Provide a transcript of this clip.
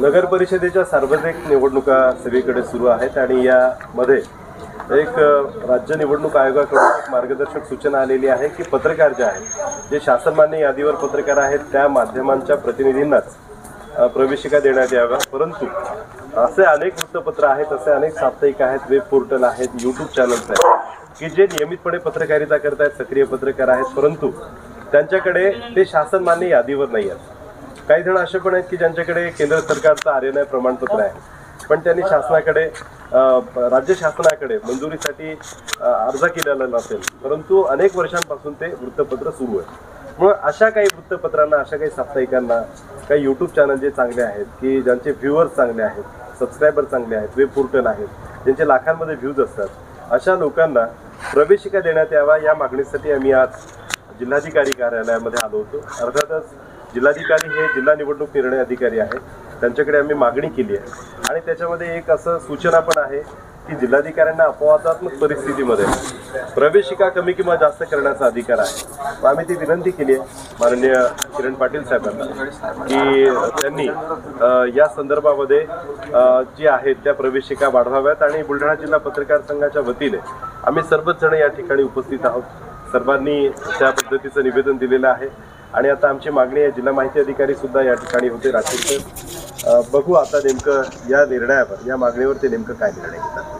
नगर परिषदेच्या सार्वत्रिक निवडणुका सगळीकडे सुरू आहेत आणि यामध्ये एक राज्य निवडणूक आयोगाकडून एक मार्गदर्शक सूचना आलेली आहे की पत्रकार जे आहेत, जे शासनमान्य यादीवर पत्रकार आहेत, त्या माध्यमांच्या प्रतिनिधींनाच प्रवेशिका देण्यात याव्या। परंतु असे अनेक वृत्तपत्र आहेत, असे अनेक साप्ताहिक आहेत, वेब पोर्टल आहेत, यूट्यूब चॅनल्स आहेत की जे नियमितपणे पत्रकारिता करतायत, सक्रिय पत्रकार आहेत, परंतु त्यांच्याकडे ते शासनमान्य यादीवर नाही आहेत। काही जण असे पण आहेत की ज्यांच्याकडे केंद्र सरकारचं आरएनआय प्रमाणपत्र आहे, पण त्यांनी शासनाकडे राज्य शासनाकडे मंजुरीसाठी अर्ज केलेला नसेल, परंतु अनेक वर्षांपासून ते वृत्तपत्र सुरू आहे। मग अशा काही वृत्तपत्रांना, अशा काही साप्ताहिकांना, काही यूट्यूब चॅनल जे चांगले आहेत की ज्यांचे व्ह्यूअर्स चांगले आहेत, सबस्क्रायबर चांगले आहेत, वेब पोर्टल आहेत ज्यांचे लाखांमध्ये व्ह्यूज असतात, अशा लोकांना प्रवेशिका देण्यात यावा या मागणीसाठी आम्ही आज जिल्हाधिकारी कार्यालयामध्ये आलो होतो। अर्थातच जिल्हाधिकारी हे जिल्हा निवडणूक निर्णय अधिकारी आहेत, त्यांच्याकडे आम्ही मागणी केली आहे आणि त्याच्यामध्ये एक असं सूचना पण आहे की जिल्हाधिकाऱ्यांना अपवादात्मक परिस्थितीमध्ये प्रवेशिका कमी किंवा जास्त करण्याचा अधिकार आहे। आम्ही ती विनंती केली आहे माननीय किरण पाटील साहेबांना की त्यांनी या संदर्भामध्ये जी आहेत त्या प्रवेशिका वाढवाव्यात आणि बुलढाणा जिल्हा पत्रकार संघाच्या वतीने आम्ही सर्वच जण या ठिकाणी उपस्थित आहोत। सर्वांनी त्या पद्धतीचं निवेदन दिलेलं आहे आणि आता आमची मागणी आहे, जिल्हा माहिती अधिकारी सुद्धा या ठिकाणी होते, राठोड साहेब। बघू आता नेमकं या निर्णयावर, या मागणीवर ते नेमकं काय निर्णय घेतात।